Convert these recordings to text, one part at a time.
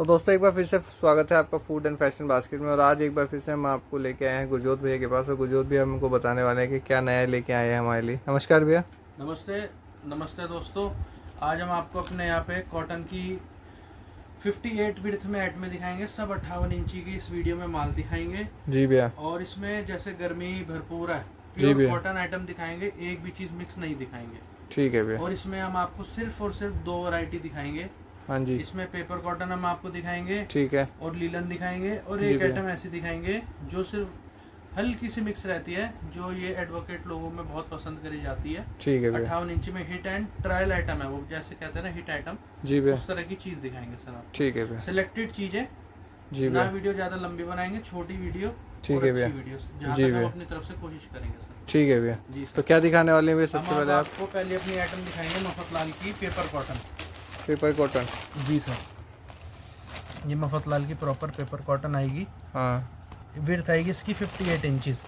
तो दोस्तों एक बार फिर से स्वागत है आपका फूड एंड फैशन बास्केट में। और आज एक बार फिर से हम आपको लेके आए हैं गुरजोत भैया के पास। और गुरजोत भैया हमको बताने वाले हैं कि क्या नया लेके आए हैं हमारे लिए। नमस्कार भैया। नमस्ते। नमस्ते दोस्तों, आज हम आपको अपने यहाँ पे कॉटन की 58 विड्थ में एट में दिखाएंगे। सब 58 इंची की इस वीडियो में माल दिखाएंगे जी भैया। और इसमें जैसे गर्मी भरपूर है, जी प्योर भैया। कॉटन आइटम दिखाएंगे, एक भी चीज मिक्स नहीं दिखाएंगे। ठीक है भैया। और इसमें हम आपको सिर्फ और सिर्फ 2 वैरायटी दिखाएंगे। हाँ जी। इसमें पेपर कॉटन हम आपको दिखाएंगे ठीक है। और लीलन दिखाएंगे, और जी एक भैया। आइटम ऐसी दिखाएंगे जो सिर्फ हल्की सी मिक्स रहती है, जो ये एडवोकेट लोगों में बहुत पसंद करी जाती है। ठीक है भैया। 58 इंच में हिट एंड ट्रायल आइटम है, वो जैसे कहते हैं ना हिट आइटम, जी भैया। उस तरह की चीज दिखाएंगे सर आप। ठीक है भैया। सिलेक्टेड चीजें, जी ना भैया। वीडियो ज्यादा लंबी बनाएंगे, छोटी वीडियो ठीक और है अच्छी भैया। वीडियो, जहाँ जी तक हम भैया। अपनी तरफ से कोशिश करेंगे सर। ठीक है भैया। जी तो सर। क्या दिखाने वाले हैं भैया सबसे हम पहले आप? आपको पहले अपनी आइटम दिखाएंगे मफतलाल की पेपर कॉटन। Paper cotton. जी सर, ये मफतलाल की प्रॉपर पेपर कॉटन आएगी। हाँ। विड्थ आएगी इसकी 58 इंचेस।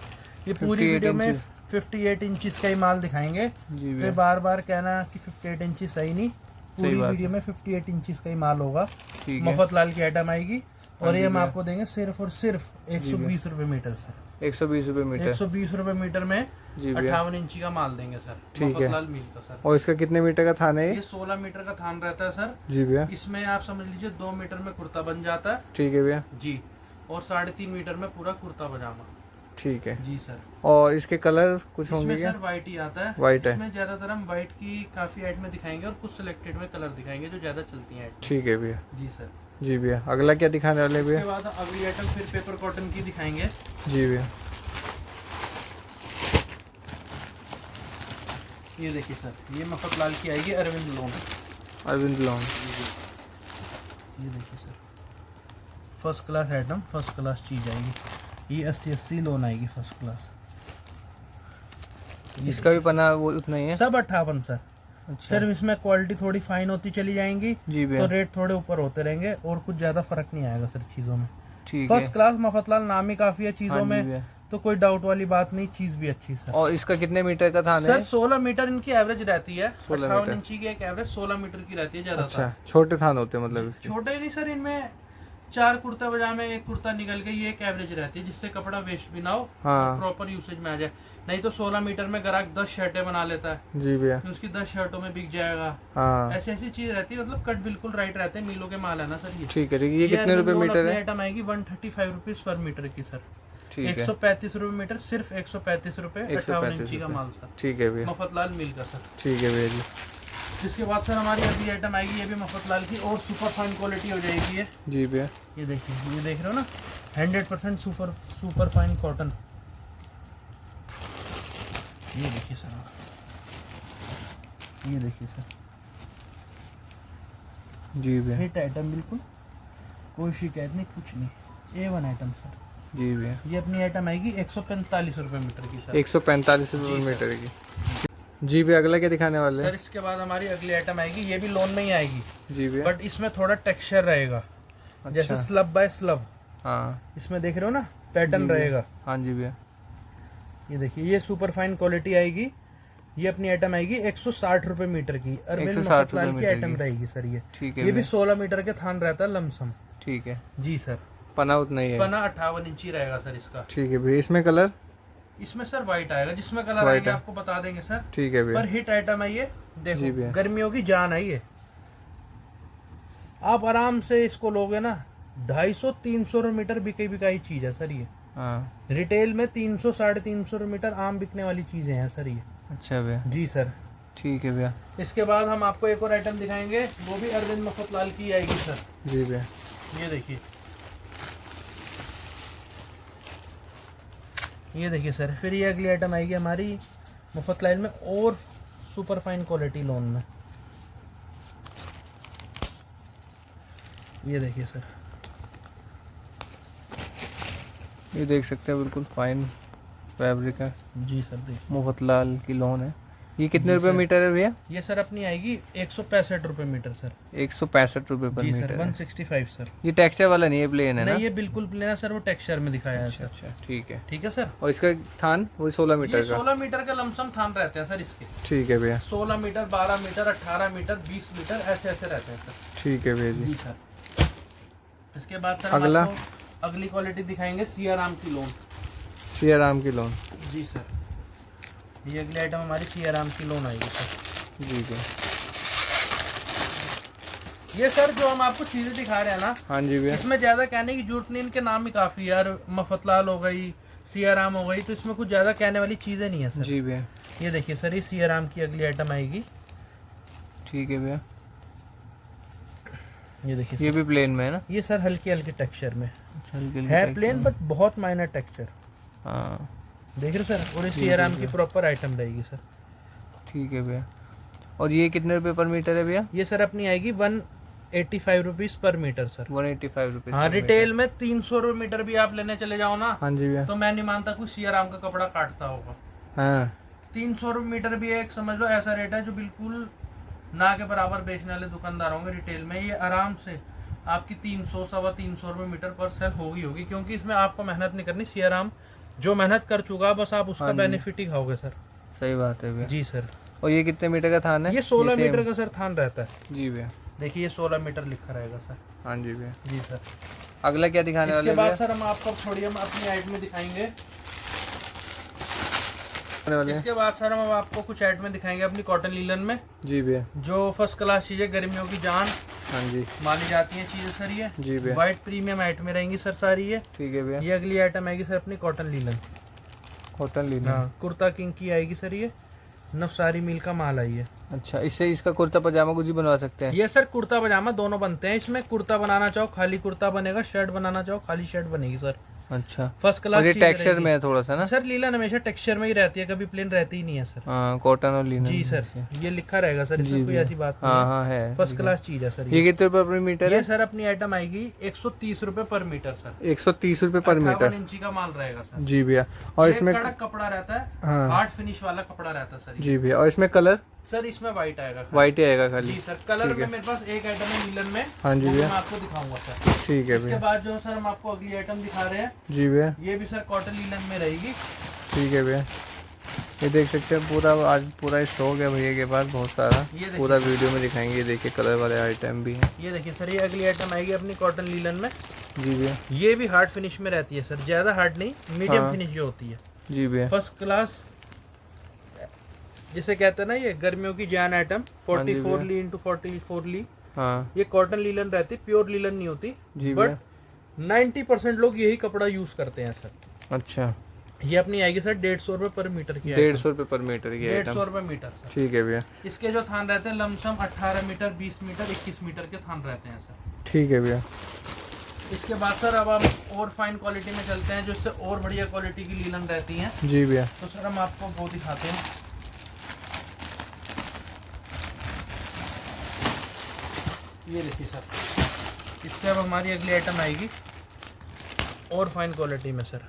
ये पूरी 58 वीडियो में इंचेस। 58 इंचेस का ही माल दिखाएंगे। जी तो भैया। बार बार कहना कि 58 इंचेस सही नहीं, पूरी बात वीडियो में 58 इंचेस का ही माल होगा। ठीक है। मफतलाल की आइटम आएगी और हाँ ये जी हम भैया। आपको देंगे सिर्फ और सिर्फ 120 रुपए मीटर सर। 120 रुपये मीटर। 120 रुपए मीटर में जी भैया। 58 इंची का माल देंगे सर। ठीक है। मफतलाल मिल का सर। और इसका कितने मीटर का थान है ये ये? 16 मीटर का थान रहता है सर। जी भैया। इसमें आप समझ लीजिए 2 मीटर में कुर्ता बन जाता है। ठीक है भैया। जी, और 3.5 मीटर में पूरा कुर्ता पजामा। ठीक है। जी सर। और इसके कलर कुछ होंगे इसमें क्या? सर व्हाइट ही आता है। व्हाइट है। इसमें ज्यादातर हम व्हाइट की काफी ऐड में दिखाएंगे और कुछ सिलेक्टेड में कलर दिखाएंगे जो ज्यादा चलती हैं ऐड में। ठीक है भैया। जी सर। जी भैया। अगला क्या दिखाने वाले हैं इसके भैया? बाद अगली आइटम फिर पेपर कॉटन की दिखाएंगे। जी भैया। ये देखिए सर, ये मफतलाल की आएगी अरविंद लोन। अरविंद लॉन्ग। ये देखिए sir, first class item, first class चीज आएगी। ये 80 लोन आएगी फर्स्ट क्लास। इसका भी पना वो उतना ही है? सब 58 सर। अच्छा। सिर्फ इसमें क्वालिटी थोड़ी फाइन होती चली जाएंगी जी तो भैया। रेट थोड़े ऊपर होते रहेंगे और कुछ ज्यादा फर्क नहीं आएगा सर चीजों में। ठीक है। फर्स्ट क्लास मफतलाल नाम ही काफी है हाँ चीजों जी में, भैया। तो कोई डाउट वाली बात नहीं, चीज भी अच्छी सर। और इसका कितने मीटर का थान सर है? 16 मीटर इनकी एवरेज रहती है। 16 58 मीटर। इंची की एक एवरेज 16 मीटर की रहती है ज्यादा। अच्छा, छोटे थान होते हैं मतलब इसके? छोटे नहीं सर, इनमें 4 कुर्ता पजामे, एक कुर्ता निकल गई, ये एक एवरेज रहती है जिससे कपड़ा वेस्ट भी ना हो, हाँ। प्रॉपर यूसेज में आ जाए। नहीं तो 16 मीटर में ग्राहक 10 शर्टें बना लेता है, जी भैया। फिर उसकी 10 शर्टों में बिक जाएगा। हाँ। ऐसी ऐसी चीज रहती है, मतलब कट बिल्कुल राइट रहते हैं, मिलों के माल है ना सर ये। ठीक है। ठीक है। ये कितने रुपए मीटर है? आइटम आएगी 135 रुपीज पर मीटर की सर। ठीक है। 135 रुपए मीटर, सिर्फ 135 रुपए 58 इंची का माल सर। ठीक है भैया। मफतलाल मिल का सर। ठीक है भैया जी। इसके बाद सर हमारी अगली आइटम आएगी, ये भी मफतलाल की और सुपर फाइन क्वालिटी हो जाएगी ये। जी भैया। ये देखिए, ये देख रहे हो ना, 100% सुपर फाइन कॉटन। ये देखिए सर आप, ये देखिए सर, जी भैया। हिट आइटम बिल्कुल, कोई शिकायत नहीं, कुछ नहीं, A1 आइटम सर। जी भैया। ये अपनी आइटम आएगी 145 रुपए मीटर की सर। 145 रुपये जी सर। मीटर की। जी भैया। अगला क्या दिखाने वाले सर हैं? इसके बाद हमारी अगली आइटम आएगी, ये भी लोन में ही आएगी, जी भैया। बट इसमें थोड़ा टेक्सचर रहेगा। जैसे अच्छा। स्लब बाय स्लब, हाँ। इसमें देख रहे हो ना पैटर्न जी भैया। रहेगा। हाँ जी भैया। ये देखिए, ये सुपर फाइन क्वालिटी आएगी। ये अपनी आइटम आएगी 160 रुपए मीटर की। अरविंद 160 मफतलाल रुपए की मीटर आइटम की। रहेगी सर ये। ठीक है ये भी भैया। 16 मीटर के थान रहता है लमसम। ठीक है। जी सर। पना उतना ही है? पना 58 इंची रहेगा सर इसका। ठीक है भैया। इसमें कलर? इसमें सर व्हाइट आएगा, जिसमें कलर White आएंगे है। आपको बता देंगे सर। ठीक है पर भैया। हिट आइटम है ये, जी देखो भैया। गर्मियों की जान है ये। आप आराम से इसको लोगे ना, 250-300 मीटर बिकाई चीज है सर ये। हाँ। रिटेल में 300-350 मीटर आम बिकने वाली चीजें हैं सर ये। अच्छा भैया। जी सर। ठीक है भैया। इसके बाद हम आपको एक और आइटम दिखाएंगे, वो भी अरविंद मफतलाल की आएगी सर। जी भैया। ये देखिए, ये देखिए सर, फिर ये अगली आइटम आएगी हमारी मफतलाल में और सुपर फाइन क्वालिटी लोन में। ये देखिए सर, ये देख सकते हैं बिल्कुल फाइन फैब्रिक है। जी सर देखिए। मुफतलाल की लोन है। ये कितने जी रुपए सर। मीटर है भैया? ये सर अपनी आएगी 165 रुपए मीटर सर। 165 रुपए पर जी सर, मीटर है। 165 सर। ये टेक्सचर वाला नहीं है, प्लेन है ना? नहीं, ये बिल्कुल प्लेन है सर, वो टेक्सचर में दिखाया है अच्छा सर। अच्छा। ठीक है। ठीक है सर। और इसका थान वही 16 ये मीटर का? 16 मीटर का लमसम थान रहते हैं सर इसके। ठीक है भैया। 16 मीटर, 12 मीटर, 18 मीटर, 20 मीटर, ऐसे ऐसे रहते हैं सर। ठीक है भैया जी। जी सर। इसके बाद सर हम अगला? आपको अगली क्वालिटी दिखाएंगे सियाराम की लोन। सियाराम की लोन। जी सर, ये अगली आइटम हमारी सियाराम की लोन आएगी सर। जी भैया। ये सर जो हम आपको चीजें दिखा रहे हैं ना, हाँ जी भैया। इसमें ज्यादा कहने की जरूरत नहीं, इनके नाम ही काफी है यार, मफतलाल हो गई, सियाराम हो गई, तो इसमें कुछ ज्यादा कहने वाली चीजें नहीं है सर। जी भैया। ये देखिए सर, ये सियाराम की अगली आइटम आएगी। ठीक है भैया। ये देखिए ये भी प्लेन में है ना? ये सर हल्की हल्की टेक्सचर में हल्की है, हल्की प्लेन बट बहुत माइनर टेक्सचर। हाँ देख रहे हो सर, और ये सियाराम की प्रॉपर आइटम रहेगी सर। ठीक है भैया। और ये कितने रुपए पर मीटर है भैया? ये सर अपनी आएगी 185 rupees per metre sir. 185 rupees. हाँ, रिटेल में 300 रुपये मीटर भी आप लेने चले जाओ ना, हाँ जी भैया। तो मैं नहीं मानता कुछ सियाराम का कपड़ा काटता होगा। हाँ 300 रुपये मीटर भी एक समझ लो ऐसा रेट है जो बिल्कुल ना के बराबर बेचने वाले दुकानदार होंगे रिटेल में। ये आराम से आपकी 300 सवा 300 रुपये मीटर पर सेल होगी, क्योंकि इसमें आपको मेहनत नहीं करनी। सियाराम जो मेहनत कर चुका बस आप उसका बेनिफिट ही खाओगे सर। सही बात है भैया। जी सर। और ये कितने मीटर का थान है? ये 16 मीटर का सर थान रहता है। जी भैया। देखिए ये 16 मीटर लिखा रहेगा सर। हाँ जी भैया। जी सर। अगला क्या दिखाने वाले इसके हैं बाद भैया? सर हम आपको थोड़ी हम अपनी आइटम में दिखाएंगे। इसके बाद सर हम आपको कुछ आइटम दिखाएंगे अपनी कॉटन लीलन में, जी भैया। जो फर्स्ट क्लास चीजें, गर्मियों की जान हाँ जी। मानी जाती हैं चीजें सर। ये जी भैया। व्हाइट प्रीमियम आइटम में रहेंगी सर सारी ये। ठीक है भैया। ये अगली आइटम आएगी सर अपनी कॉटन लीलन। Cotton linen. हाँ, कुर्ता किंग की आएगी सर। ये नवसारी मिल का माल आई है। अच्छा, इससे इसका कुर्ता पजामा कुछ भी बनवा सकते हैं? ये सर कुर्ता पजामा दोनों बनते हैं इसमें। कुर्ता बनाना चाहो खाली कुर्ता बनेगा, शर्ट बनाना चाहो खाली शर्ट बनेगी सर। अच्छा, फर्स्ट क्लास। और ये टेक्सचर में है थोड़ा सा ना? सर लीलन हमेशा टेक्सचर में ही रहती है, कभी प्लेन रहती ही नहीं है सर। हाँ, कॉटन और लीलन। जी सर, ये लिखा रहेगा सर, इसमें कोई ऐसी बात नहीं हाँ है। हाँ है। फर्स्ट क्लास चीज है सर। ये कितने रुपए पर मीटर ये है? सर अपनी आइटम आएगी 130 रुपए पर मीटर सर। 130 रुपए पर 58 मीटर। इंची का माल रहेगा सर। जी भैया। और ये इसमें कड़क कपड़ा रहता है, हाँ। हार्ड फिनिश वाला कपड़ा रहता है सर। जी भैया। और इसमें कलर? सर इसमें व्हाइट आएगा खाली। व्हाइट ही आएगा खाली? जी सर। कलर में मेरे पास एक आइटम है लीलन में। हाँ जी वो भैया। मैं आपको दिखाऊंगा सर। ठीक है इसके भैया। बाद जो सर हम आपको अगली आइटम दिखा रहे हैं, जी भैया। ये भी सर कॉटन लीलन में रहेगी। ठीक है भैया। ये देख सकते हैं पूरा आज पूरा स्टॉक है भैया के पास बहुत सारा। ये देखिए। पूरा वीडियो में दिखाएंगे। ये देखिए कलर वाले आइटम भी हैं। ये देखिए सर, ये अगली आइटम आएगी अपनी कॉटन लीलन में। जी भैया। ये भी हार्ड फिनिश में रहती है सर, ज्यादा हार्ड नहीं, मीडियम हाँ। फिनिश जो होती है। जी भैया। फर्स्ट क्लास जिसे कहते हैं ना, ये गर्मियों की जान आइटम। 44 ली इंटू 44 ली। हाँ ये कॉटन लीलन रहती, प्योर लीलन नहीं होती। जी बट 90% लोग यही कपड़ा यूज करते हैं सर। अच्छा। ये अपनी आएगी सर 150 रुपए पर मीटर की। 150 रुपए पर मीटर की 150 आइटम। रुपए मीटर सर। ठीक है भैया। इसके जो थान रहते हैं लमसम 18 मीटर, 20 मीटर, 21 मीटर के थान रहते हैं सर। ठीक है भैया। इसके बाद सर अब हम और फाइन क्वालिटी में चलते हैं, जो इससे और बढ़िया क्वालिटी की लीलन रहती हैं। जी भैया। तो सर हम आपको वो दिखाते हैं। ये देखिए सर, इससे अब हमारी अगली आइटम आएगी और फाइन क्वालिटी में सर।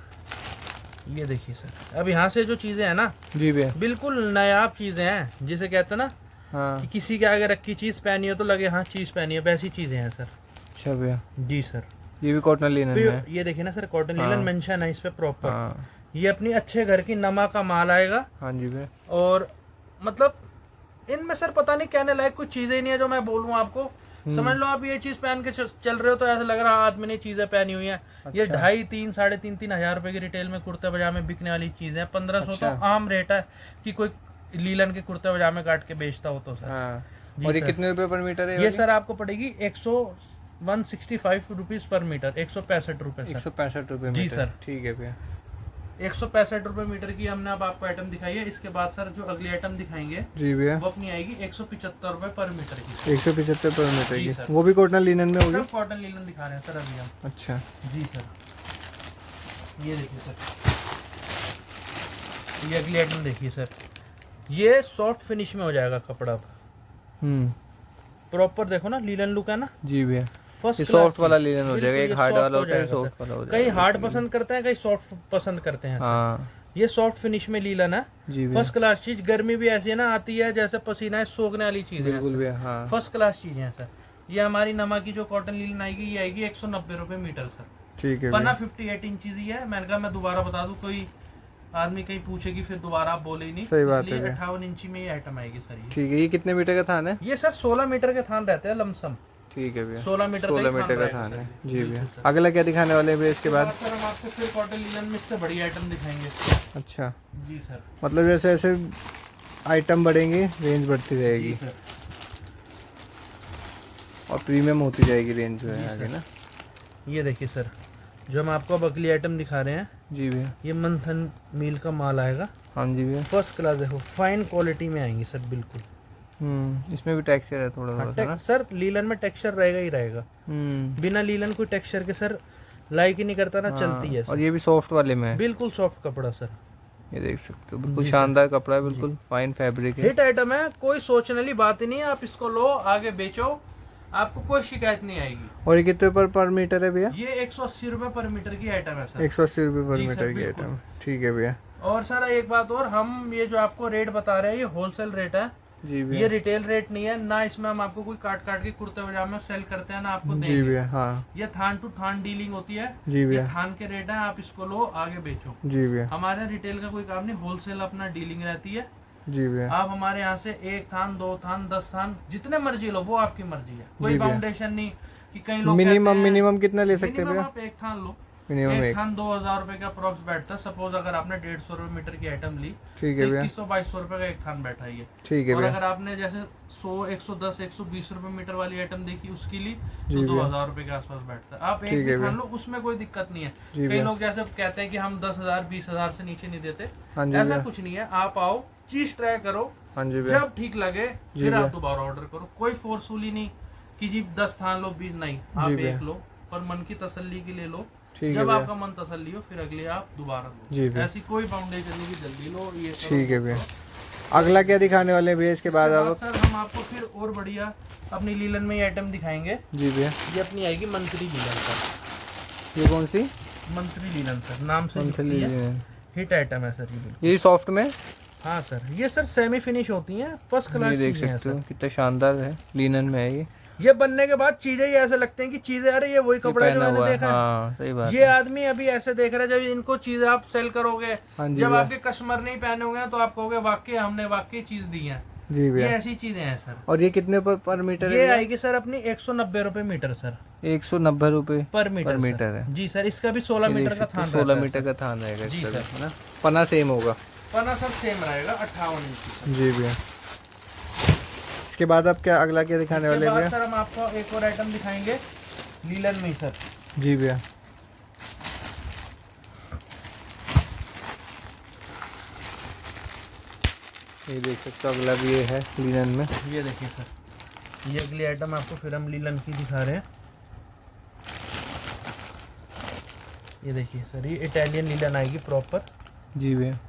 ये देखिए सर, अब यहाँ से जो चीज़ें हैं ना, जी भैया। बिल्कुल नायाब चीज़ें हैं, जिसे कहते हैं ना हाँ। कि किसी के आगे रखी चीज़ पहनी हो तो लगे हाँ चीज़ पहनी है, वैसी चीज़ें हैं सर। अच्छा भैया। जी सर। ये भी कॉटन लिनन है? ये देखिए ना सर, कॉटन लीलन मेंशन है इस पे प्रॉपर। हाँ। ये अपनी अच्छे घर की नमा का माल आएगा। हाँ जी भैया। और मतलब इनमें सर पता नहीं कहने लायक कुछ चीजें नहीं है जो मैं बोलूँ आपको। समझ लो आप ये चीज पहन के चल रहे हो तो ऐसा लग रहा है आदमी ने चीजें पहनी हुई है। ये अच्छा। 2.5, 3, 3.5 हजार रुपए की रिटेल में कुर्ते पजामे बिकने वाली चीजें हैं। 1500 अच्छा। तो आम रेट है कि कोई लीलन के कुर्ते पजामे काट के बेचता हो तो सर। हाँ। जी और ये सर। कितने रुपए पर मीटर है? ये सर आपको पड़ेगी 165 रुपीज पर मीटर, 165 रुपए सर। 165 रुपए जी मीटर। सर। ठीक है भैया। 165 रुपए मीटर की हमने अब आपको आइटम दिखाई है। इसके बाद सर जो अगली आइटम दिखाएंगे जी भैया। वो अपनी आएगी 175 रुपए पर मीटर की। 175 पर मीटर जी की। सर। वो भी कॉटन लिनन में होगी? सब कॉटन लीलन दिखा रहे हैं सर अभी हम। अच्छा। जी सर। ये देखिए सर, ये अगली आइटम देखिए सर, ये सॉफ्ट फिनिश में हो जाएगा कपड़ा। अब प्रॉपर देखो ना, लीलन लुक है ना। जी भैया। फर्स्ट ये सॉफ्ट वाला लिनन हो जाएगा। एक हार्ड वाला होता है, जाएगा सॉफ्ट वाला हो सर। जाएगा। कई हार्ड पसंद करते हैं, कई सॉफ्ट पसंद करते हैं सर। हाँ। ये सॉफ्ट फिनिश में लीलन है। जी भैया। फर्स्ट क्लास चीज, गर्मी भी ऐसी है ना आती है जैसे पसीना है सोखने वाली चीज है बिल्कुल भैया। हाँ। फर्स्ट क्लास चीज है सर। ये हमारी नमा की जो कॉटन लीलन आएगी, ये आएगी 190 रुपए मीटर सर। ठीक है पन्ना भैया। 58 इंचीज ही है। मैंने कहा मैं दोबारा बता दूं, कोई आदमी कहीं पूछेगी फिर दोबारा आप बोले ही नहीं। सही बात है इसलिए भैया। 58 इंची में ये आइटम आएगी सर। ठीक है। ये कितने मीटर का थान है? ये सर 16 मीटर के थान रहते हैं लमसम। ठीक है भैया। 16 मीटर 16 का मीटर का रहेगा थान है सर। जी भैया। बिल्कुल सर। अगला क्या दिखाने वाले हैं भैया इसके बाद? सर हम आपको फिर कॉटन लिनन में इससे बड़ी आइटम दिखाएंगे। अच्छा, जी सर। मतलब जैसे जैसे आइटम बढ़ेंगे रेंज बढ़ती जी रहेगी सर। और प्रीमियम होती जाएगी रेंज जो है जी आगे सर। ना। ये देखिए सर, जो हम आपको अब अगली आइटम दिखा रहे हैं, जी भैया। ये मंथन मील का माल आएगा। हाँ जी भैया। फर्स्ट क्लास देखो, फाइन क्वालिटी में आएंगी सर बिल्कुल। इसमें भी टेक्सचर है थोड़ा हाँ, थोड़ा सा ना। सर लीलन में टेक्सचर रहेगा ही रहेगा। बिना लीलन कोई टेक्सचर के सर लाइक ही नहीं करता ना, चलती है और सर। ये भी सॉफ्ट वाले में है। बिल्कुल सॉफ्ट कपड़ा सर। ये देख सकते हो बिल्कुल जी सर। शानदार कपड़ा है, बिल्कुल फाइन फैब्रिक है। हिट आइटम है, कोई सोचने वाली बात ही नहीं है। आप इसको लो, आगे बेचो, आपको कोई शिकायत नहीं आएगी। और ये कितने पर मीटर है भैया? ये 180 रुपए पर मीटर की आइटम है सर। 180 रुपये पर जी सर, मीटर की बिल्कुल। आइटम। ठीक है भैया। और सर एक बात और, हम ये जो आपको रेट बता रहे हैं, ये होलसेल रेट है, जी ये भैया। रिटेल रेट नहीं है ना। इसमें हम आपको कोई काट काट के कुर्ते पजामे सेल करते हैं ना आपको जी देंगे। भैया। हाँ ये थान टू थान डीलिंग होती है। जी ये भैया। थान के रेट है, आप इसको लो, आगे बेचो। जी भैया। हमारे रिटेल का कोई काम नहीं, होलसेल अपना डीलिंग रहती है। जी भैया। आप हमारे यहाँ से 1 थान 2 थान 10 थान जितने मर्जी लो, वो आपकी मर्जी है। कोई जी भैया। फाउंडेशन नहीं कि कहीं लोग मिनिमम कितना ले सकते हैं मिनिमम भैया? आप 1 थान लो। मिनिमम एक एक। थान 2000 रुपए का अप्रोक्स बैठता है। सपोज अगर आपने 150 रुपए मीटर की आइटम ली, ठीक है भैया। 2100-2200 रुपए का एक थान बैठा ही है। ठीक है और भैया। अगर आपने जैसे 100 110 120 रुपए मीटर वाली आइटम देखी, उसकी ली, जी तो भैया। 2000 रुपए के आसपास बैठता है। आप एक ठीक है भी भैया। थान लो, उसमें कोई दिक्कत नहीं है। जी कई भैया। लोग जैसे कहते हैं कि हम 10,000 20,000 से नीचे नहीं देते, हाँ जी ऐसा भैया। कुछ नहीं है। आप आओ, चीज ट्राई करो, हाँ जी भैया। जब ठीक लगे जी फिर भैया। आप दोबारा ऑर्डर करो। कोई फोर्सफुली नहीं कि जी 10 थान लो 20 नहीं, आप जी भैया। एक लो, पर मन की तसल्ली के लिए लो। ठीक है जब भैया। आपका मन तसल्ली हो, फिर अगले आप दोबारा लो। जी भैया। ऐसी कोई फाउंडेशन नहीं कि जल्दी लो ये करो, ठीक है वो भैया। करो। अगला क्या दिखाने वाले हैं भैया इसके बाद उसके आप? सर हम आपको फिर और बढ़िया अपनी लीलन में आइटम दिखाएंगे। जी भैया। ये अपनी आएगी मंत्री लीलन सर। ये कौन सी? मंत्री लीलन सर नाम से मंथली लिखती है। है। हिट आइटम है सर ये बिल्कुल। ये सॉफ्ट में? हाँ सर, ये सर सेमी फिनिश होती हैं, फर्स्ट क्लास ये देख चीजें हैं सकते हो सर। कितना शानदार है, लिनन में है ये बनने के बाद चीजें ही ऐसे लगते हैं कि चीजें, अरे ये वही कपड़ा है जो पहना मैंने हुआ है। देखा है। हाँ सही बात ये है। आदमी अभी ऐसे देख रहा है, जब इनको चीजें आप सेल करोगे, हाँ जी जब भैया। आपके कस्टमर नहीं पहने होंगे तो आप कहोगे वाकई हमने वाकई चीज दी है। जी ये भैया। ऐसी चीजें हैं सर। और ये कितने पर मीटर ये है? आएगी सर अपनी 190 रुपए मीटर सर, 190 रुपए पर मीटर मीटर सर। है। जी सर, इसका भी 16 मीटर का थान 16 रहता है मीटर सर। का थान रहेगा जी इसका भी, सर। है ना? पना सेम होगा। पना सब सेम रहेगा 58 इंच। जी भैया। इसके बाद आप क्या अगला क्या दिखाने वाले इसके बाद भैया? सर हम आपको एक और आइटम दिखाएंगे लीलन में सर। जी भैया। ये देख सकते हो अगला भी ये है लिनन में। ये देखिए सर, ये अगली आइटम आपको फिर हम लीलन की दिखा रहे हैं। ये देखिए सर, ये इटालियन लीलन आएगी प्रॉपर, जी भैया।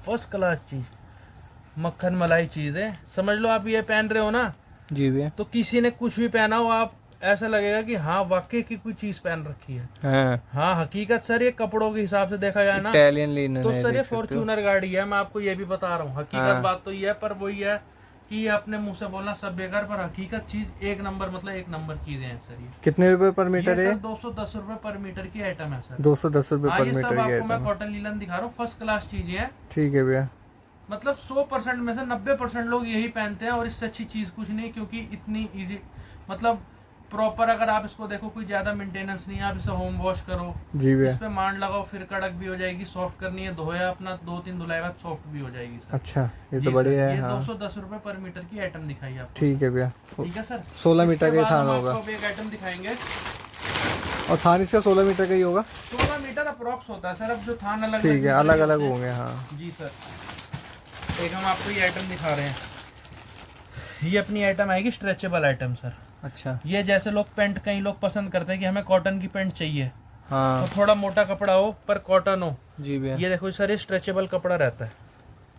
फर्स्ट क्लास चीज, मक्खन मलाई चीज है। समझ लो आप ये पहन रहे हो ना, जी भैया। तो किसी ने कुछ भी पहना हो, आप ऐसा लगेगा कि हाँ वाकई की कोई चीज पहन रखी है। हाँ हाँ हकीकत सर, ये कपड़ों के हिसाब से देखा जाए ना, इटालियन लिनन तो है, सर ये देख सकते हो। फॉर्च्यूनर गाड़ी है। मैं आपको ये भी बता रहा हूँ, हकीकत हाँ। बात तो ये है, पर वही है कि ये अपने मुंह से बोलना सब बेकार, पर हकीकत चीज एक नंबर, मतलब एक नंबर चीजें हैं सर। ये कितने रुपए पर मीटर ये है? सर 210 रुपए पर मीटर की आइटम है सर। 210 रुपए हाँ, पर ये सब मीटर की आपको मैं आइटम। कॉटन लीलन दिखा रहा हूँ, फर्स्ट क्लास चीजें हैं। ठीक है भैया। मतलब 100% में से 90% लोग यही पहनते हैं, और इससे अच्छी चीज कुछ नहीं, क्योंकि इतनी इजी, मतलब प्रॉपर अगर आप इसको देखो, कोई ज्यादा मेंटेनेंस नहीं है। आप इसे होम वॉश करो, जी इस भैया। पे मांड लगाओ, फिर कड़क भी हो जाएगी। सॉफ्ट करनी है, धोया अपना 2-3 धुलाई बाद सॉफ्ट भी हो जाएगी सर। अच्छा ये जी तो सर, बढ़िया है। ये हाँ 210 रुपए पर मीटर की आइटम दिखाई आपको। ठीक है भैया। ठीक है सर। 16 मीटर इसके का ही बाद थान हम होगा। आपको एक आइटम दिखाएंगे, और थान इसका 16 मीटर का ही होगा? 16 मीटर अप्रोक्स होता है सर। अब जो थान अलग ठीक है, अलग अलग होंगे। हाँ जी सर। एक हम आपको ये आइटम दिखा रहे हैं, ये अपनी आइटम आएगी स्ट्रेचेबल आइटम सर। अच्छा। ये जैसे लोग पेंट, कई लोग पसंद करते हैं कि हमें कॉटन की पेंट चाहिए, हाँ तो थोड़ा मोटा कपड़ा हो पर कॉटन हो। जी भैया। ये देखो सर, ये स्ट्रेचेबल कपड़ा रहता है।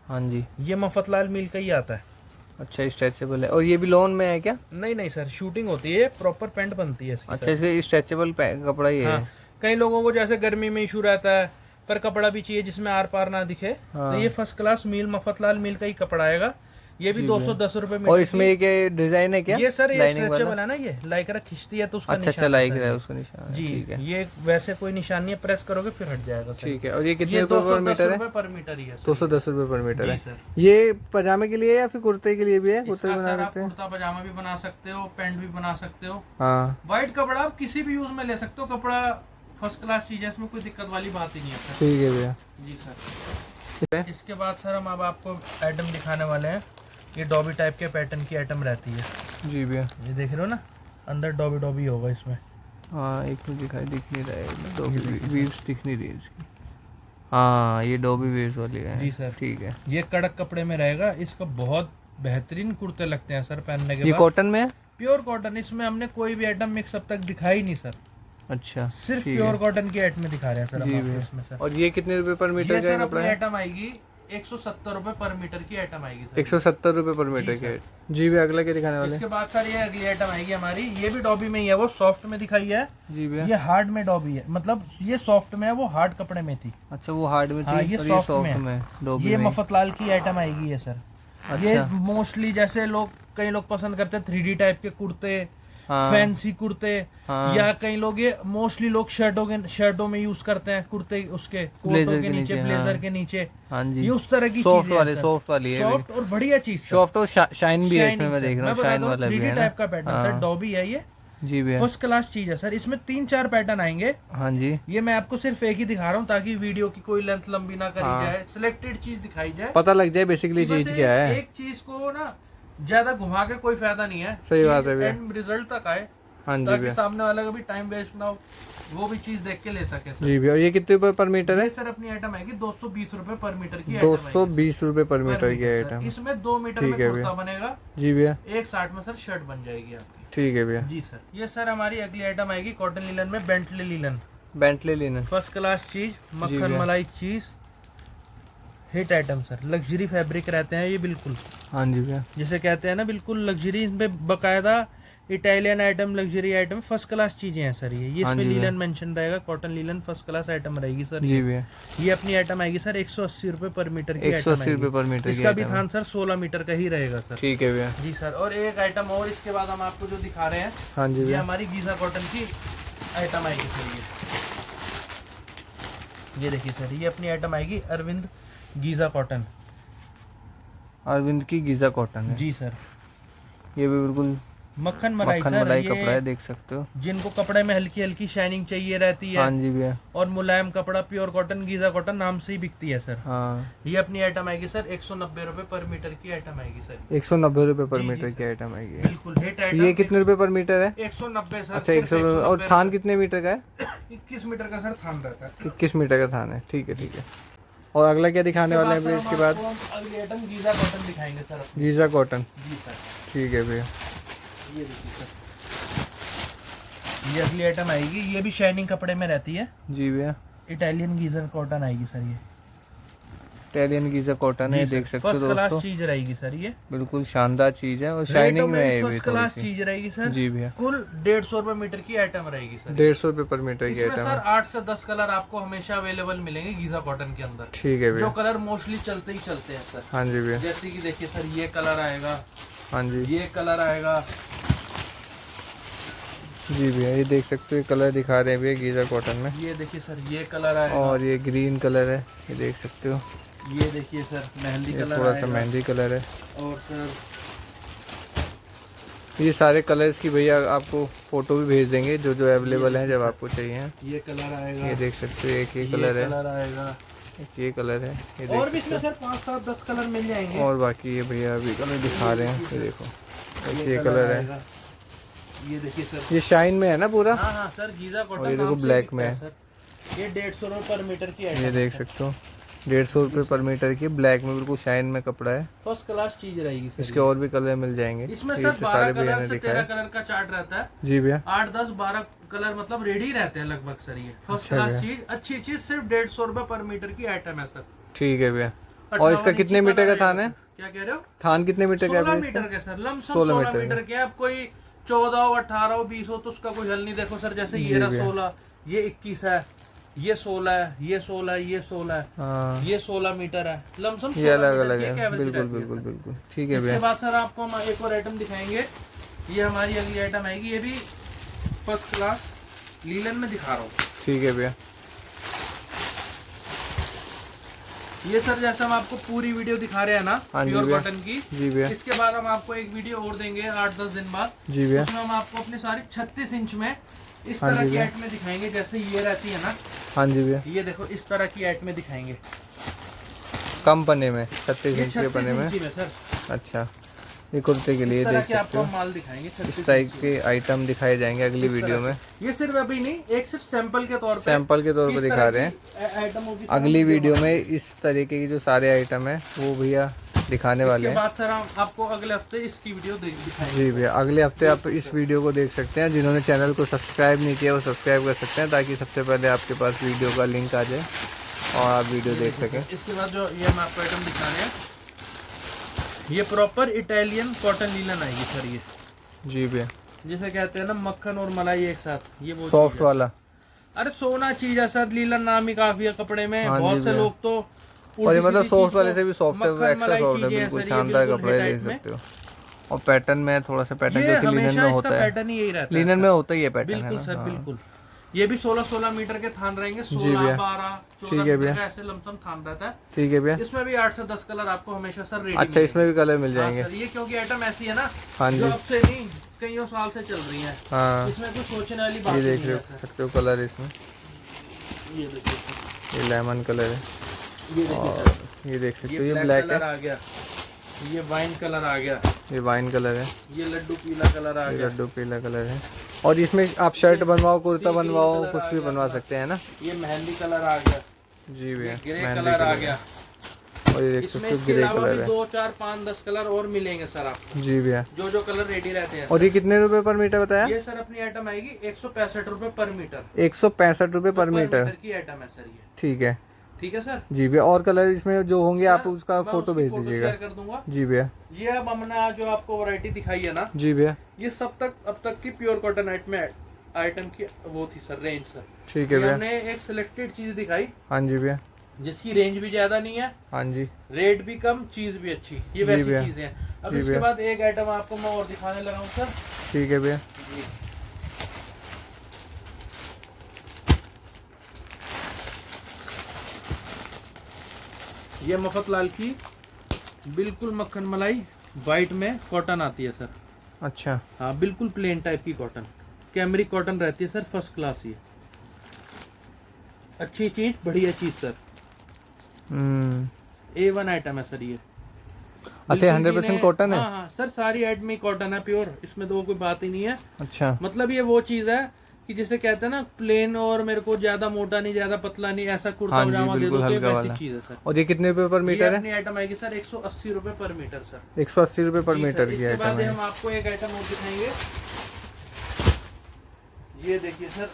हाँ जी। ये मफतलाल मिल का ही आता है। अच्छा स्ट्रेचेबल है। और ये भी लोन में है क्या? नहीं नहीं सर, शूटिंग होती है, प्रॉपर पेंट बनती है इसकी अच्छा सर। इसका स्ट्रेचेबल कपड़ा ही है। हाँ, कई लोगों को जैसे गर्मी में इशू रहता है, पर कपड़ा भी चाहिए जिसमें आर पार ना दिखे, हाँ। तो ये फर्स्ट क्लास मील, मफतलाल मिल का ही कपड़ा आएगा। ये भी जी 210 रुपए और मीटर इसमें की। एक ये डिजाइन है क्या? ये सर ये लाइनिंग वाला? स्ट्रेचेबल है ना, ये लाइक्रा खिंचती है तो उसका अच्छा निशान लाइक सर रहा है ये। उसका निशान है, जी ठीक है। ये वैसे कोई निशान नहीं है, प्रेस करोगे फिर हट जाएगा सर। ठीक है। और ये कितने ये रुपए पर 210 मीटर है? रुपए पर मीटर ही है सर। 210 रुपए पर मीटर जी है। सर। ये पजामे के लिए या फिर कुर्ते के लिए भी है? कुर्ते इसका भी बना सर आप सकते हैं? कुर्ता पजामा भी बना सकते हो, पैंट भी बना सकते हो। हाँ व्हाइट कपड़ा आप किसी भी यूज में ले सकते हो, कपड़ा फर्स्ट क्लास चीज है, इसमें कोई दिक्कत वाली बात ही नहीं है सर। ठीक है भैया। जी सर। इसके बाद सर हम अब आपको आइटम दिखाने वाले हैं। ये डॉबी टाइप के पैटर्न की आइटम रहती है। जी भैया। ये देख रहे हो ना, अंदर डॉबी डॉबी होगा इसमें। हाँ एक में दिख नहीं रहा है, डॉबी वीव्स दिख नहीं रही है इसकी। हाँ ये डॉबी वीव्स वाली है। जी सर। ठीक है। ये कड़क कपड़े में रहेगा, इसका बहुत बेहतरीन कुर्ते लगते हैं सर पहनने के ये बाद। कॉटन में है? प्योर कॉटन, इसमें हमने कोई भी आइटम मिक्स अब तक दिखाई नहीं सर, अच्छा सिर्फ ठीक प्योर है। कॉटन की आइटम दिखा रहे हैं सर हम जी आपको भैया। इसमें सर। और ये कितने रुपए पर मीटर ये का सर कपड़ा अपनी है? आइटम आएगी 170 रुपए पर मीटर की आइटम आएगी सर। 170 रुपए पर मीटर जी के। जी भैया अगला क्या दिखाने वाले हैं? इसके बाद सर ये अगली आइटम आएगी हमारी, ये भी डॉबी में ही है, वो सॉफ्ट में दिखाई है। जी भैया। ये हार्ड में डॉबी है, मतलब ये सॉफ्ट में है, वो हार्ड कपड़े में थी। अच्छा वो हार्ड में थी हाँ, ये और सॉफ्ट सॉफ्ट में में डॉबी ये में। मफतलाल की आइटम आएगी ये सर। अच्छा। ये मोस्टली जैसे कई लोग पसंद करते हैं 3D टाइप के कुर्ते, हाँ। फैंसी कुर्ते, हाँ। या कई लोग ये मोस्टली लोग शर्टों में यूज करते हैं कुर्ते, उसके कोटों के नीचे, ब्लेजर हाँ। के नीचे। हाँ जी ये उस तरह की सॉफ्ट चीजें वाले, हैं सर। सॉफ्ट वाली है। सॉफ्ट और बढ़िया चीज सर। सॉफ्ट और शाइन भी है इसमें, Shining मैं सर। देख रहा हूँ मैं शाइन बताता हूँ, वाला भी 3D है ना। टाइप का पैटर्न सर, डॉबी है ये। जी भैया। फर्स्ट क्लास चीज है सर, इसमें 3-4 पैटर्न आएंगे। हाँ जी। ये मैं आपको सिर्फ एक ही दिखा रहा हूँ ताकि वीडियो की कोई लेंथ लंबी ना करी हाँ। जाए, सिलेक्टेड चीज दिखाई जाए, पता लग जाए बेसिकली बस चीज क्या है। एक चीज को ना ज्यादा घुमा के कोई फायदा नहीं है। सही बात है भैया। एंड रिजल्ट तक आए, हाँ जी ताकि भैया। सामने वाले का भी टाइम वेस्ट ना हो, वो भी चीज देख के ले सके सर। जी भैया। और ये कितने रुपए पर मीटर है? ये सर अपनी आइटम आएगी 220 रुपए पर मीटर की आइटम 220 रुपए पर मीटर की सर। आइटम। इसमें 2 मीटर ठीक में है कुर्ता भैया। बनेगा, जी भैया। 160 में सर शर्ट बन जाएगी आपकी। ठीक है भैया। जी सर। ये सर हमारी अगली आइटम आएगी कॉटन लिनन में, Bentley linen, Bentley linen. First class चीज, मक्खन भैया। मलाई चीज, hit item sir. Luxury fabric रहते हैं ये बिल्कुल, हाँ जी भैया। जिसे कहते हैं ना बिल्कुल लग्जरी। इनमें बकायदा Italian item, luxury item, first class चीजें हैं सर ये। हाँ इसमें जी भैया। लीलन मेंशन रहेगा, cotton linen first class item रहेगी सर। जी भैया। ये अपनी आइटम आएगी सर 180 रुपए पर मीटर की आइटम 180 रुपए पर मीटर की इसका भी आइटम। थान सर 16 मीटर का ही रहेगा सर। ठीक है भैया। जी सर। और एक आइटम और इसके बाद हम आपको जो दिखा रहे हैं, हाँ जी ये भैया। हमारी गीजा कॉटन की आइटम आएगी सर। ये देखिए सर, ये अपनी आइटम आएगी अरविंद गीजा कॉटन। अरविंद की गीजा कॉटन है। जी सर। ये भी बिल्कुल मक्खन मलाई मक्खन सर, मलाई ये कपड़ा है, देख सकते हो। जिनको कपड़े में हल्की हल्की शाइनिंग चाहिए रहती है हाँ जी भैया। और मुलायम कपड़ा, प्योर कॉटन, गीजा कॉटन नाम से ही बिकती है सर। हाँ। ये अपनी आइटम आएगी सर 190 रुपए पर मीटर की आइटम आएगी सर। 190 रुपए पर जी, मीटर जी की आइटम आएगी। बिल्कुल हिट आइटम। ये कितने रुपए पर मीटर है? 190 सर। अच्छा सिर्फ 100। और थान कितने मीटर का है? 21 मीटर का सर थान रहता है। 21 मीटर का थान है। ठीक है ठीक है। और अगला क्या दिखाने वाले हैं भैया इसके बाद? अगली आइटम गीजा कॉटन दिखाएंगे सर अपनी। Giza cotton. जी सर। ठीक है भैया। ये देखिए सर, ये अगली आइटम आएगी, ये भी शाइनिंग कपड़े में रहती है। जी भैया। इटालियन गीजर कॉटन आएगी सर ये। इटालियन गीजा कॉटन है, देख सकते हो फर्स्ट क्लास दोस्तों। चीज रहेगी सर ये। बिल्कुल शानदार चीज है और रेटों शाइनिंग में में भी है ये भी फर्स्ट थोड़ी क्लास सी। चीज रहेगी सर। जी भैया। कुल 150 रुपए मीटर की आइटम रहेगी सर। 150 रुपए पर मीटर की इसमें आइटम सर है। 8 से 10 कलर आपको हमेशा अवेलेबल मिलेंगे गीजा कॉटन के अंदर, ठीक है जो भैया। कलर मोस्टली चलते ही चलते हैं सर। हाँ जी भैया। जैसे कि देखिए सर, ये कलर आएगा, हाँ जी। ये कलर आएगा। जी भैया ये देख सकते हो, ये कलर दिखा रहे हैं भैया गीजा कॉटन में। ये देखिए सर, ये कलर आएगा। और ये ग्रीन कलर है, ये देख सकते हो। ये देखिए सर, मेहंदी ये कलर थोड़ा सा आएगा। मेहंदी कलर है। और सर ये सारे कलर्स की भैया आपको फोटो भी भेज देंगे, जो जो अवेलेबल हैं जब आपको चाहिए। ये कलर आएगा। ये देख सकते हो, एक ये ये कलर है, कलर आएगा। एक ये कलर है, ये और देख भी सकते इसमें सर 5, 7, 10 कलर मिल जाएंगे। हो। और बाकी ये भैया अभी कलर दिखा रहे हैं, ये देखो एक ये कलर कलर है। आएगा। ये देखिए सर। ये शाइन में है ना पूरा? हाँ हाँ सर, गीजा और कॉटन ये देखो नाम से ब्लैक बिकता में है है। सर। ये 150 रुपए पर मीटर की आइटम ये देख है। सकते हो, 150 रुपये पर मीटर की, ब्लैक में बिल्कुल शाइन में कपड़ा है। फर्स्ट क्लास चीज रहेगी सर। इसके और भी कलर मिल जाएंगे। इसमें ये सर तो 12 भैया कलर ने से दिखाया। 13 कलर का चार्ट रहता है। जी भैया। 8, 10, 12 कलर मतलब रेडी रहते हैं लगभग सर। ये फर्स्ट अच्छा क्लास भैया। चीज, अच्छी चीज, सिर्फ 150 रुपए पर मीटर की आइटम है सर। ठीक है भैया। और इसका 58 कितने इंची मीटर का कलर थान है? क्या कह रहे हो? थान कितने मीटर का है 16 भैया इसका? मीटर के सर, लमसम 16 16 मीटर मीटर के। अब कोई 14 हो, 18 हो, 20 हो तो उसका कोई हल नहीं। देखो सर, जैसे जी ये रहा भैया। 16, ये 21 है, ये 16 है, ये 16 है, ये 16 है, हाँ ये 16 मीटर है, लमसम ये 16 अलग मीटर अलग की है, एक average बिल्कुल रहती है बिल्कुल सर। बिल्कुल ठीक है इसके भैया। बाद सर आपको हम एक और आइटम दिखाएंगे। ये हमारी अगली आइटम आएगी, ये भी फर्स्ट क्लास लीलन में दिखा रहा हूँ। ठीक है भैया। ये सर जैसे हम आपको पूरी वीडियो दिखा रहे हैं ना हाँ जी प्योर भैया। कॉटन की, जी भैया। इसके बाद हम आपको एक वीडियो और देंगे 8-10 दिन बाद। जी भैया। उसमें हम आपको अपनी सारी 36 इंच में इस हाँ तरह जी की भैया। आइटमें दिखाएंगे, जैसे ये रहती है ना, हाँ जी भैया। ये देखो इस तरह की आइटमें दिखाएंगे। कम पन्ने में 36 ये इंच के 36 पन्ने में। इंच की में सर अच्छा ये कुर्ते के लिए इस तरह देख के सकते आपको हो, हम माल दिखाएंगे 36 इस टाइप इंच की। के आइटम दिखाए जाएंगे अगली इस तरह वीडियो के। में। ये सिर्फ अभी नहीं, एक सिर्फ सैंपल के तौर पे, सैंपल के तौर पे किस दिखा तरह रहे हैं। की आइटम होगी सर, अगली हम वीडियो में बनाएंगे। इस तरीके की जो सारे आइटम है वो भैया दिखाने वाले इसके हैं। बाद सर हम आपको अगले हफ्ते इसकी वीडियो दिखाएंगे। जी भैया अगले हफ्ते आप इस वीडियो को देख सकते हैं। जिन्होंने चैनल को सब्सक्राइब नहीं किया वो सब्सक्राइब कर सकते हैं, ताकि सबसे पहले आपके पास वीडियो का लिंक आ जाए और आप वीडियो देख सकें। इसके बाद जो ये हम आपको आइटम दिखा रहे हैं, ये प्रॉपर इटालियन कॉटन लीलन आएगी सर। ये जी भैया जिसे कहते हैं ना मक्खन और मलाई एक साथ, ये वो सॉफ्ट चीज़ है। वाला। अरे सोना चीज है सर, लीलन नाम ही काफी है कपड़े में। हाँ जी बहुत से भैया। लोग तो और ये उल्टी मतलब सीधी सॉफ्ट चीज़ वाले को से भी सॉफ्ट है, मक्खन एक्स्ट्रा मलाई सॉफ्ट है, चीज़ें हैं बिल्कुल सर, ये शानदार बिल्कुल कपड़े हिट ले टाइप में। सकते हो। और पैटर्न में थोड़ा सा पैटर्न ये जो कि लिनन हमेशा में इसका होता है, पैटर्न ही यही रहता है लिनन सर। में होता ही है पैटर्न, है बिल्कुल ना। सर हाँ। बिल्कुल। ये भी 16-16 मीटर के थान रहेंगे, जी 16, भैया। 12, ठीक 14 है मीटर भैया। का ऐसे लमसम थान रहता है। ठीक है भैया। इसमें भी 8 से 10 कलर आपको हमेशा सर रेडी अच्छा इसमें भी कलर मिल जाएंगे। सर। ये क्योंकि आइटम ऐसी है ना हाँ जो जी। अब से नहीं कईयों साल से चल रही है, हाँ इसमें कुछ सोचने वाली बात ये नहीं देख रहे है हो सर। सकते हो कलर इसमें, ये देखिए सर, ये लेमन कलर है ये देखिए और सर, ये देख सकते ये हो ये ब्लैक ब्लैक कलर है, आ गया, ये वाइन कलर आ गया, ये वाइन कलर है, ये लड्डू पीला कलर आ ये गया, लड्डू पीला कलर है। और इसमें आप शर्ट बनवाओ, कुर्ता सी ग्रीन बनवाओ, कलर कुछ आ भी गया बनवा अपना। सकते हैं ना। ये मेहंदी कलर आ गया, जी भैया ये ग्रे मेहंदी कलर आ कलर गया। है। और ये देख इसमें सकते हो इसके ग्रे अलावा भी कलर है। 2, 4, 5, 10 कलर और मिलेंगे सर आपको, जी भैया। जो कलर रेडी रहते हैं। और ये कितने रुपए पर मीटर बताया? ये सर अपनी आइटम आएगी 165 रुपए पर मीटर। 165 रुपए पर मीटर। की आइटम है सर ये। ठीक है ठीक है सर। जी भैया। और कलर इसमें जो होंगे आप सर, उसका मैं फोटो उसकी भेज फोटो दीजिएगा। शेयर कर दूंगा। जी भैया। ये अब हमने जो आपको वैरायटी दिखाई है ना, जी भैया। ये अब तक की प्योर कॉटन आइटम की वो थी सर, रेंज सर। ठीक है ये भैया। हमने एक सिलेक्टेड चीज दिखाई हाँ जी भैया। जिसकी रेंज भी ज्यादा नहीं है, हाँ जी रेट भी कम, चीज भी अच्छी, ये जी वैसी भैया। चीजें हैं। अब जी इसके भैया। बाद एक आइटम आपको मैं और दिखाने लगा हूँ सर। ठीक है भैया। जी। ये मफत लाल की बिल्कुल मक्खन मलाई वाइट में कॉटन आती है सर। अच्छा हाँ बिल्कुल प्लेन टाइप की कॉटन, कैमरिक कॉटन रहती है सर, फर्स्ट क्लास। ये अच्छी चीज, बढ़िया चीज सर, A1 आइटम है सर ये। अच्छा 100% कॉटन है। हाँ हाँ सर, सारी आइटम ही कॉटन है प्योर, इसमें तो कोई बात ही नहीं है। अच्छा मतलब ये वो चीज है कि जैसे कहते हैं ना प्लेन, और मेरे को ज्यादा मोटा नहीं ज्यादा पतला नहीं, ऐसा कुर्ता हाँ जी, पजामा दे बिल्कुल दो तो ये हल्का वैसी वाला। चीज है सर। और ये कितने रुपए पर ये मीटर है? अपनी आइटम आएगी सर 180 रुपए पर मीटर सर। 180 रुपए पर जी मीटर सर। की इसके आइटम बाद है। हम आपको एक आइटम और दिखाएंगे। ये देखिए सर,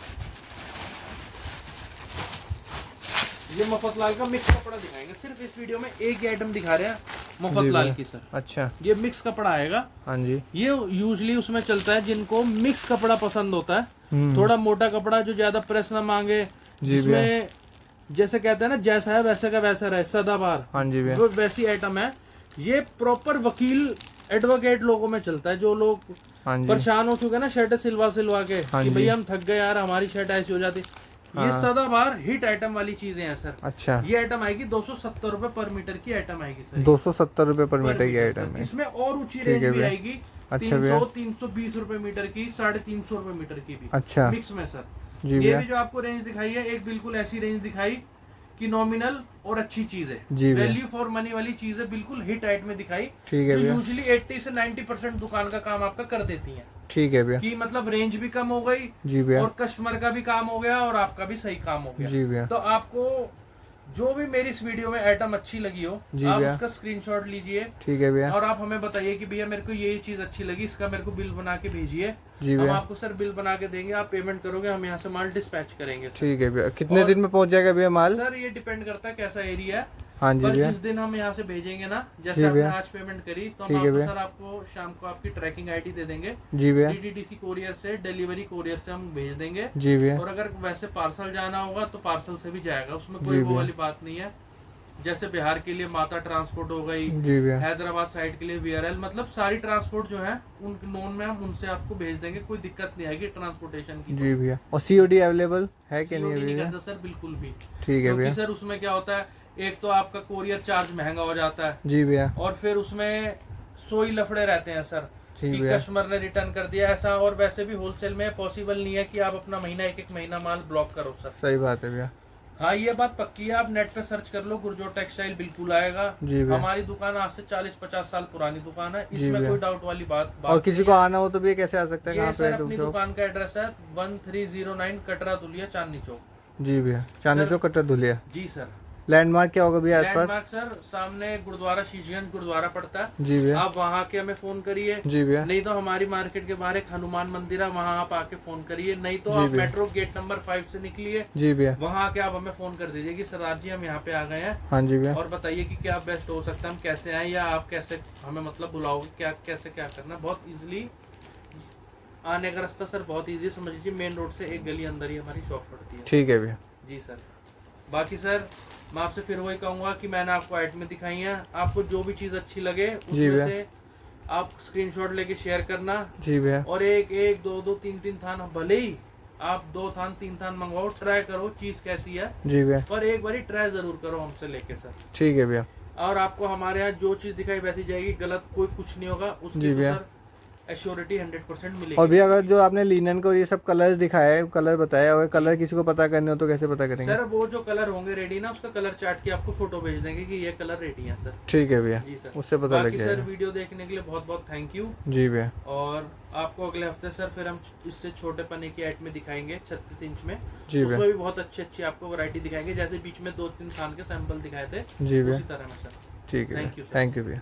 ये मफतलाल का मिक्स कपड़ा दिखाएंगे। सिर्फ इस वीडियो में एक ही आइटम दिखा रहे हैं जी मफतलाल भैया। की सर। अच्छा ये मिक्स कपड़ा आएगा। हाँ जी। ये यूजली उसमें चलता है जिनको मिक्स कपड़ा पसंद होता है, थोड़ा मोटा कपड़ा जो ज्यादा प्रेस ना मांगे, जी जिसमें जैसे कहते हैं ना जैसा है वैसे का वैसा रहे, सदाबहार, हाँ जी भैया। वो वैसी आइटम है। ये प्रॉपर वकील एडवोकेट लोगों में चलता है, जो लोग हाँ जी परेशान हो चुके हैं ना शर्ट सिलवा के हाँ कि जी। भैया हम थक गए यार, हमारी शर्ट ऐसी हो जाती। ये हाँ। सदाबहार हिट आइटम वाली चीजें हैं सर। अच्छा ये आइटम आएगी 270 रुपए पर मीटर की आइटम आएगी सर। 270 रुपए पर मीटर की मीटर आइटम सर। है। इसमें और ऊंची ठीक रेंज है भी भैया। आएगी, अच्छा भैया। 320 रुपए मीटर की, 350 रुपए मीटर की भी अच्छा मिक्स में सर। जी ये भैया। भी जो आपको रेंज दिखाई है, एक बिल्कुल ऐसी रेंज दिखाई कि नॉमिनल और अच्छी चीज है, जी भैया। वैल्यू फॉर मनी वाली चीज है, बिल्कुल हिट आइट में दिखाई। ठीक है जो भैया। यूजुअली 80 से 90% दुकान का काम आपका कर देती है, ठीक है भैया। कि मतलब रेंज भी कम हो गई जी भैया। और कस्टमर का भी काम हो गया और आपका भी सही काम हो गया। जी भैया। तो आपको जो भी मेरी इस वीडियो में आइटम अच्छी लगी हो, जी आप भैया। उसका स्क्रीनशॉट लीजिए ठीक है भैया। और आप हमें बताइए कि भैया मेरे को ये चीज अच्छी लगी, इसका मेरे को बिल बना के भेजिए। जी हम भैया। आपको सर बिल बना के देंगे, आप पेमेंट करोगे, हम यहाँ से माल डिस्पैच करेंगे। ठीक है भैया। कितने दिन में पहुंच जाएगा भैया माल? सर ये डिपेंड करता है कैसा एरिया है। हाँ जी पर भैया। जिस दिन हम यहाँ से भेजेंगे ना, जी जैसे आपने भैया। आज पेमेंट करी तो ठीक हम है आपको भैया। सर आपको शाम को आपकी ट्रैकिंग आईडी दे देंगे। जी भैया। DTDC कोरियर से, डिलीवरी कोरियर से हम भेज देंगे। जी भैया। और अगर वैसे पार्सल जाना होगा तो पार्सल से भी जाएगा, उसमें कोई जी वो भैया। वाली बात नहीं है। जैसे बिहार के लिए माता ट्रांसपोर्ट हो गई, जी भैया। हैदराबाद साइड के लिए VRL, मतलब सारी ट्रांसपोर्ट जो है उन नोन में हम उनसे आपको भेज देंगे, कोई दिक्कत नहीं आएगी ट्रांसपोर्टेशन की। जी भैया। और COD अवेलेबल है कि नहीं COD अभी नहीं भैया? करते सर बिल्कुल भी। ठीक है क्योंकि भैया। सर उसमें क्या होता है, एक तो आपका कोरियर चार्ज महंगा हो जाता है, जी भैया। और फिर उसमें सोई लफड़े रहते हैं सर जी कि भैया। कस्टमर ने रिटर्न कर दिया ऐसा। और वैसे भी होलसेल में पॉसिबल नहीं है कि आप अपना महीना एक महीना माल ब्लॉक करो सर। सही बात है भैया। हाँ ये बात पक्की है, आप नेट पे सर्च कर लो, गुरजोर टेक्सटाइल बिल्कुल आएगा। जी भैया। हमारी दुकान आज से 40-50 साल पुरानी दुकान है, जी इसमें भैया। कोई डाउट वाली बात और किसी नहीं को है। आना हो तो भी कैसे आ सकता है, ये कहाँ पे सर है तुम अपनी शॉप? दुकान का एड्रेस है 1309 कटरा दुलिया चांदनी चौक। जी भैया। चांदनी सर- चौक कट्टा धुलिया। जी सर। लैंडमार्क क्या होगा भैया आसपास? लैंडमार्क सर सामने गुरुद्वारा शीशगंज गुरुद्वारा पड़ता है। जी भैया। आप वहाँ के हमें फोन करिए, जी भैया। नहीं तो हमारी मार्केट के बाहर एक हनुमान मंदिर है, वहाँ आप आके फोन करिए। नहीं तो जी आप भैया। मेट्रो गेट नंबर 5 से निकलिए, जी भैया। वहाँ आके आप हमें फोन कर दीजिए कि सरदार जी हम यहाँ पे आ गए हैं, हाँ जी भैया। और बताइए कि क्या बेस्ट हो सकता है, हम कैसे आए, या आप कैसे हमें मतलब बुलाओगे, क्या कैसे क्या करना। बहुत इजीली आने का रास्ता सर बहुत इजी, समझ लीजिए मेन रोड से एक गली अंदर ही हमारी शॉप पड़ती है। ठीक है भैया। जी सर। बाकी सर मैं आपसे फिर वही कहूंगा कि मैंने आपको ऐड में दिखाई है, आपको जो भी चीज अच्छी लगे जी उसमें भैया। से आप स्क्रीनशॉट लेके शेयर करना। जी भैया। और एक दो तीन थान, भले ही आप 2 थान 3 थान मंगवाओ, ट्राई करो चीज कैसी है, जी भैया। पर एक बारी ट्राई जरूर करो हमसे लेके सर। ठीक है भैया। और आपको हमारे यहाँ जो चीज दिखाई वैसी जाएगी, गलत कोई कुछ नहीं होगा, जी उसकी तो भैया। सर एश्योरिटी 100% मिलेगी। और भैया अगर जो आपने लिनन को ये सब कलर दिखाया है, कलर बताया, अगर कलर किसी को पता करने हो तो कैसे पता करेंगे? सर वो जो कलर होंगे रेडी ना, उसका कलर चार्ट की आपको फोटो भेज देंगे कि ये कलर रेडी है सर। ठीक है भैया। जी सर। उससे पता लग बाकी सर जाएगा। वीडियो देखने के लिए बहुत बहुत थैंक यू। जी भैया। और आपको अगले हफ्ते सर फिर हम इससे छोटे पन्ने की ऐड में दिखाएंगे 36 इंच में। जी भैया। उसमें भी बहुत अच्छी अच्छी आपको वैरायटी दिखाएंगे, जैसे बीच में 2-3 थान के सैंपल दिखाए थे, जी भैया। उसी तरह में सर। ठीक है। Thank you, sir. Thank you भैया।